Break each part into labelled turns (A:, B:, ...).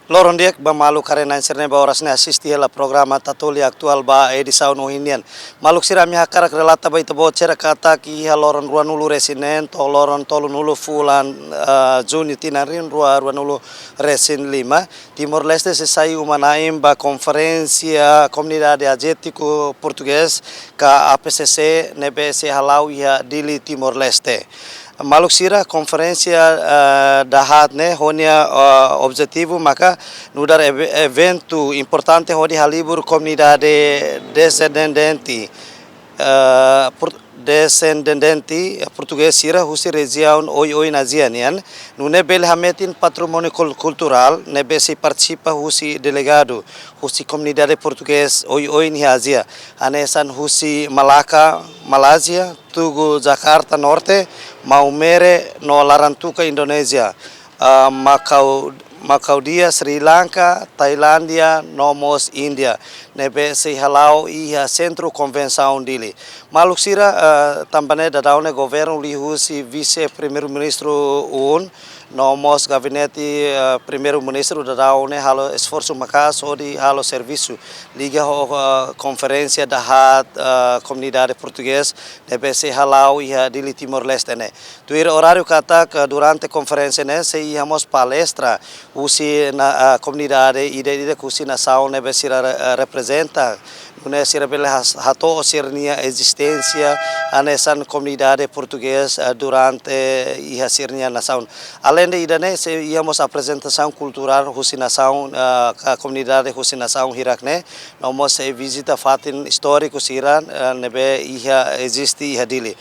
A: Loron dia ba malu karena inserne ba orasne assisti hela programa tatoli aktual ba edição no hinian. Maluk sira mi hakara relata ba ita bo cera kata ki loron ruanulu resinen to loron tolu nulu fulan Juni tinarin ruanulu resin 5 Timor Leste se saiu umanaim ba conferência comunidade asiático português ka APCC nebe se halau ia dili Timor Leste. Maluk sira conferência dahat ne honia objetivo maka nudar evento importante hodi halibur comunidade descendente português sira husi região oi nazianian nune bel hametin patrimônio cultural nebe se participa husi delegado husi comunidade português oi ni Azia anesan husi Malacca Malaysia Tugu Jakarta Norte Maumere no Larantuka Indonesia Macau dia Sri Lanka, Tailândia, Nomos, India. Nebe se halau ia centro convenção dele. Maluk sira também da daune governo lihusi vice primeiro-ministro Nomos gabinete primeiro-ministro da daune halo esforço makas odi halo serviço liga conferência da comunidade português nebe se halau ia dili Timor Leste ne. Tuir horário kata durante conferência ne se íamos palestra usi na comunidade ide kusi nação nebe sira representa nune sira bele hato sirnia existência anesan comunidade português durante ia sirnia nação além de idane se íamos apresentação cultural husi nação comunidade husi nação hirakne nomos se visita fatin histórico sira nebe ia existe ia dili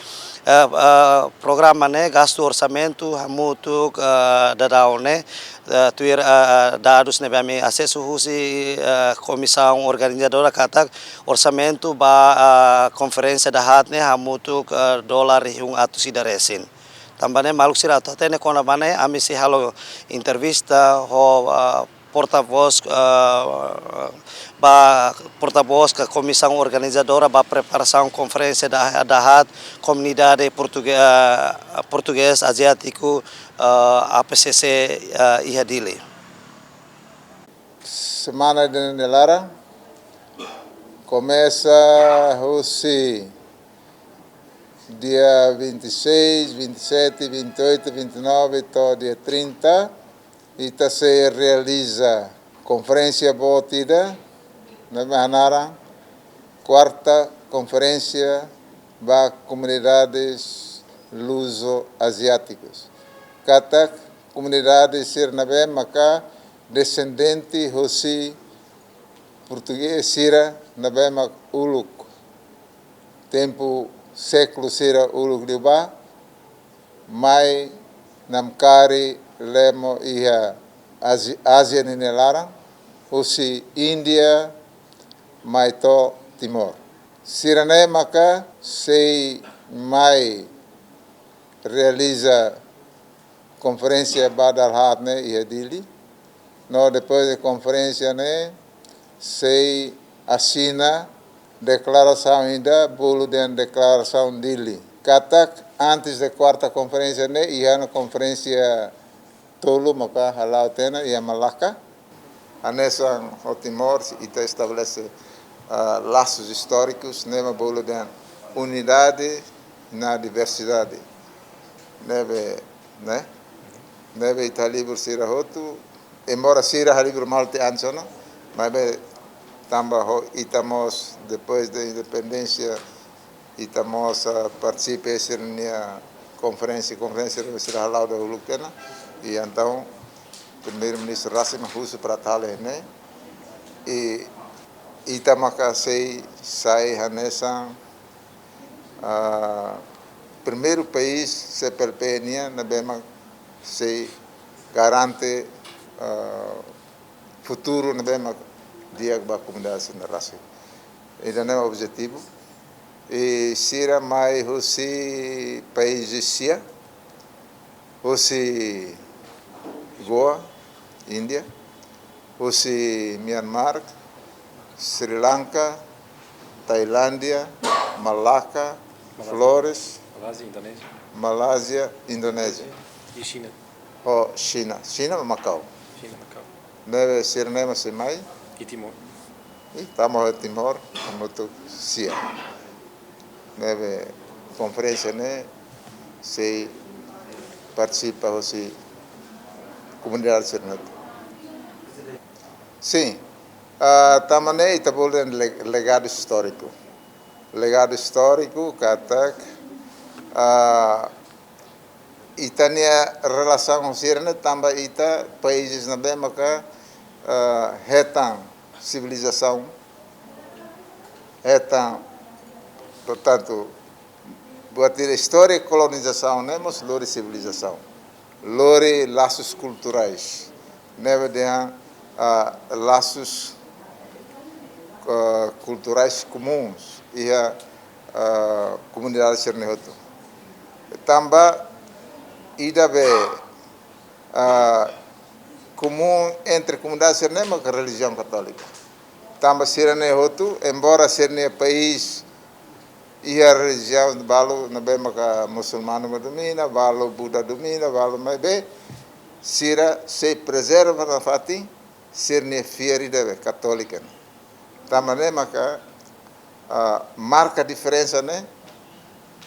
A: programa ne gasto orçamento hamutu dadaone tuir dados ne bami acesso husi comissão organizadora kata orçamento ba conferência da hatne hamutu dolar yung atu sidaresin tambane maluk sira tene kona bane ami si halo entrevista ho porta-voz porta-voz da comissão organizadora ba preparação conferência da comunidade português asiático APCC ia dili.
B: Semana de Nelara começa hoje dia 26, 27, 28, 29 até dia 30 e se realiza conferência botida na Mahanara, quarta conferência para comunidades luso-asiáticas. Cada comunidade ser nabe maka descendente hosi português sira nabe mak uluk tempo século sira uluk liba mai namkari lemo ia Ásia ninelara hosi Índia mai to Timor sirane maka sei mai realiza conferência badal hatne ia dili no depois da conferência ne sei assina declaração ainda bolo de declaração dili katak antes da quarta conferência ne ia na conferência tolo maka halau tena ia Malacca anessa o Timor ita estabelece laços históricos nema bolo de unidade na diversidade neve ita libur sira hotu embora sira halibur malte ansona mas tamba itamos depois da independência itamos participe sirnia conferência sira halau da ulukena e então primeiro-ministro Rassim Husu para tal né e itamaka sai hanesan primeiro país se perpenia na bema se garante futuro na bema dia ba comunidade na Rassim esse é o objetivo e sira mai hosi país sia hosi Goa, Índia, hoje Myanmar, Sri Lanka, Tailândia, Malacca, Flores, Malásia, Indonésia.
C: E China?
B: China ou Macau?
C: China, Macau.
B: neve Sirnema Semai,
C: e Timor.
B: e estamos em Timor, muito sia. Neve conferência, né, se participa aussi comunidade Sirneta. Sim, também está bolando legado histórico. Legado histórico, kata itania relação com Sirne também ita países na Bemaca retam civilização retam, portanto, buat história e colonização, né, mas lori civilização, lori laços culturais, neve de laços culturais comuns e a comunidade Sirnehoto. Também ida be comum entre a comunidade Sirnema e a religião católica. Também Sirnehoto, embora Sirne país e a religião de Balo, na bem que muçulmano domina, Balo Buda domina, Balo mais bem, Sira se preserva na fati, Sirne fieri deve católica. Também que marca a diferença, né?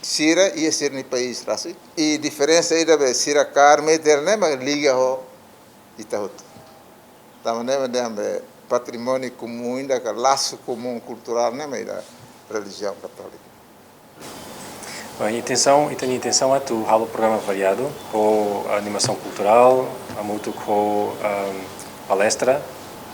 B: Sira e Sirne país, assim. E diferença aí deve Sira carme ter, né? Mas liga ho itahoto. Também deve patrimônio comum, ainda que laço comum cultural, né? Mas da religião católica.
C: A intenção é tu halo programa variado, com animação cultural, a muito com palestra,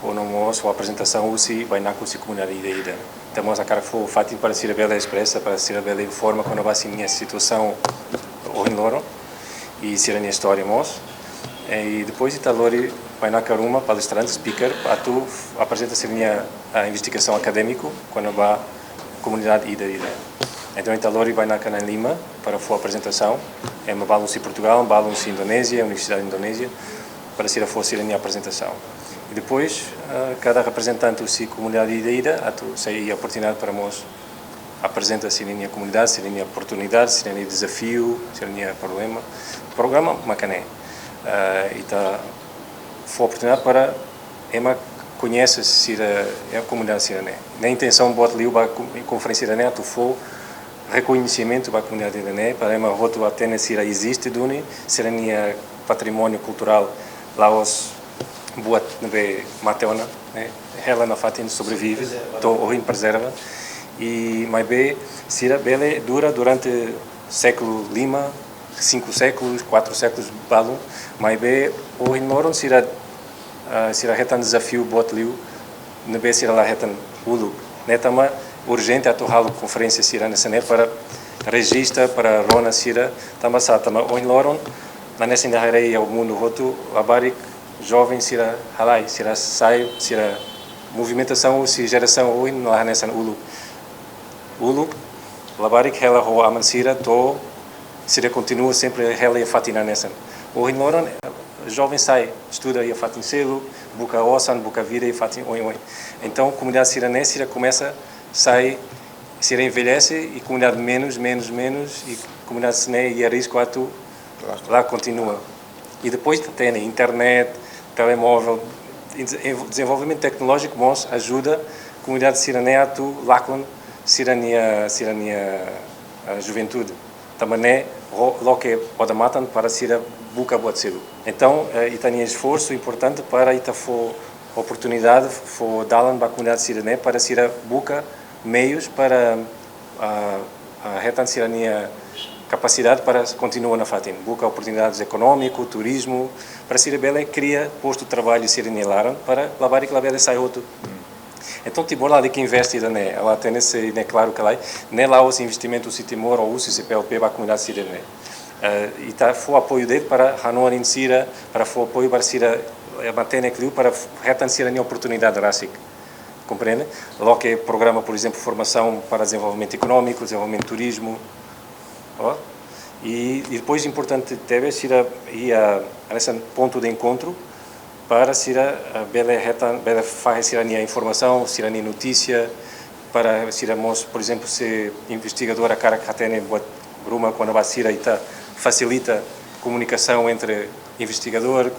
C: ou a apresentação usi vai na comunidade ida. Temos a cara foi fácil para ser bela expressa, para ser bela forma quando vai ser minha situação hoje loro e ser a minha história mos. E depois italori vai na caruma palestrante speaker para tu apresenta ser minha investigação acadêmico quando vai comunidade ida. Então, Italori vai na Cana Lima para a sua apresentação. É uma balance em Portugal, uma balance em Indonésia, Universidade de Indonésia, para ser a minha apresentação. E depois, cada representante da comunidade ida, a oportunidade para nós apresentar a minha comunidade, a minha oportunidade, a minha desafio, a minha problema. O programa, macané. E está a oportunidade para conhecer a comunidade sirané. Na intenção, bota ali a conferência sirané, tu for reconhecimento da comunidade irané, para uma rota até existe duni, serania patrimônio cultural lá os boa nebe mateona, né? Ela na fatin sobrevive, to hoje preserva e mais bem sira bele dura durante século lima, 5 séculos, 4 séculos balu, mais bem hoje moram sira retan desafio bot liu, nebe sira lá retan ulu, né tama urgente a torralo conferência sira nessa para registra para rona sira também tama hoje loron na nessa ainda rei ao mundo roto abarik jovem sira halai sira sai sira movimentação se geração hoje na nessa ulu labarik ela ho amansira to sira continua sempre ela e fatina nessa hoje loron jovem sai estuda e fatin selo buca osan buca vida e fatin oi então comunidade siranense sira começa sai, se envelhece e comunidade menos e comunidade sine e a risco lá continua. E depois tem internet, telemóvel, desenvolvimento tecnológico mas ajuda a comunidade sirané a lá com sirania a juventude. Também é o que pode matar para ser buca boa cedo. Então, tem esforço importante para ita for oportunidade for dar para a comunidade sirané para ser buca meios para retan sirania capacidade para continuar na fatin buca oportunidades econômico turismo para ser bela cria posto de trabalho siranilaram para lavar e clavar sai outro então Timor lá de que investe né ela tem esse né claro que lá né lá os investimentos se Timor ou se CPLP para a comunidade sirané e tá foi apoio dele para Hanoi em Sira para foi apoio para Sira manter aquilo para retan sirania oportunidade rásica compreende? Logo que programa, por exemplo, formação para desenvolvimento econômico, desenvolvimento de turismo, e depois importante deve ser a esse ponto de encontro para ser a bela fazer a informação, ser a notícia, para ser por exemplo, se investigadora cara que tem Bruma quando vai ser facilita comunicação entre investigador,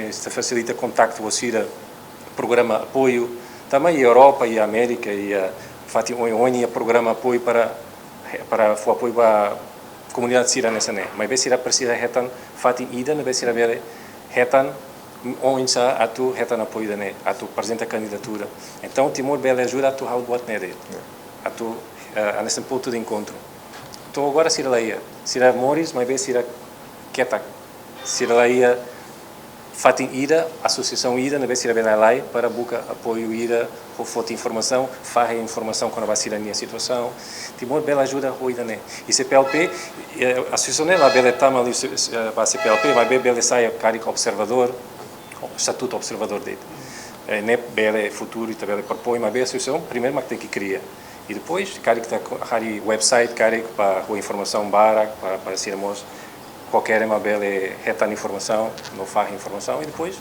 C: isto facilita contacto com programa apoio, também a Europa e a América e a ONU programa apoio para o apoio para a comunidade sira nessa né, mas se precisa retan fatin ida, não se ver retan onde a tu retan apoio da né, a tu apresenta candidatura, então Timor bela ajuda a tu how bot nele, a tu nesse ponto de encontro. Então agora se lá ia, se lá Moris, mas se lá Ketak, se lá ia fatin ida, associação ida, não se lá bem lá para buscar apoio ida, ou foto informação, farre informação quando vai ser a minha situação. Timor bela ajuda a né. E CPLP, a associação é lá bela tama ali para CPLP, mas bela sai carico observador, estatuto observador dele. Né bela futuro e também propõe, mas bela associação primeiro mas tem que criar. E depois, carico tá hari website, carico para a informação barak para sermos qualquer uma bela reta informação, não faz informação e depois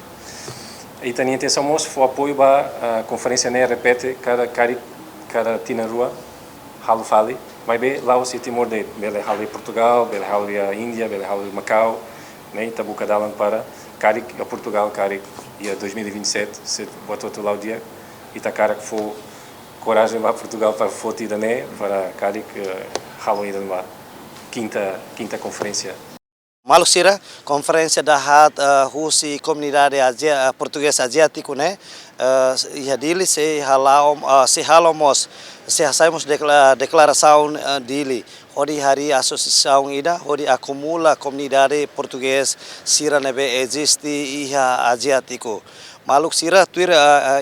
C: e também a intenção nossa foi apoio para a conferência né repete cada tina rua halu fali mas bem lá o Timor de bela halu Portugal, bela halu a Índia, bela halu Macau, né e tabu cadalan para a Portugal e a 2027 se botou lá o dia e tá cara que foi coragem para Portugal para foto da né para halu ainda uma quinta conferência.
A: Malusira, conferência da HAT Rusi Comunidade Português Asiático, né? Ia dili se halamos, se saímos declaração dili, onde hari associação ida, onde acumula comunidade português sira nebe existe ia asiático. Maluk sira tuir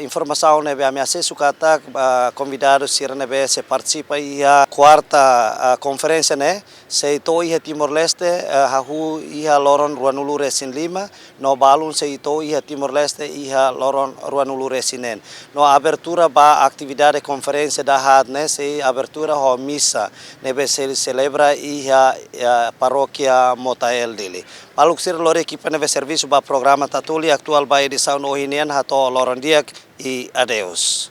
A: informação nebe ameaça sukata convidado sira nebe se participa ia quarta conferência né? Se ito ia Timor-Leste, hahu ia loron Ruanulu Resin 5, no balun se ito ia Timor-Leste ia loron Ruanulu Resinen. No abertura ba atividade conferência da HAT, né? Se abertura ho missa, nebe se celebra ia paróquia Motael dele. Maluk sir lore equipa nebe serviço ba programa tatuli actual ba edição no hinian hato loron diak e adeus.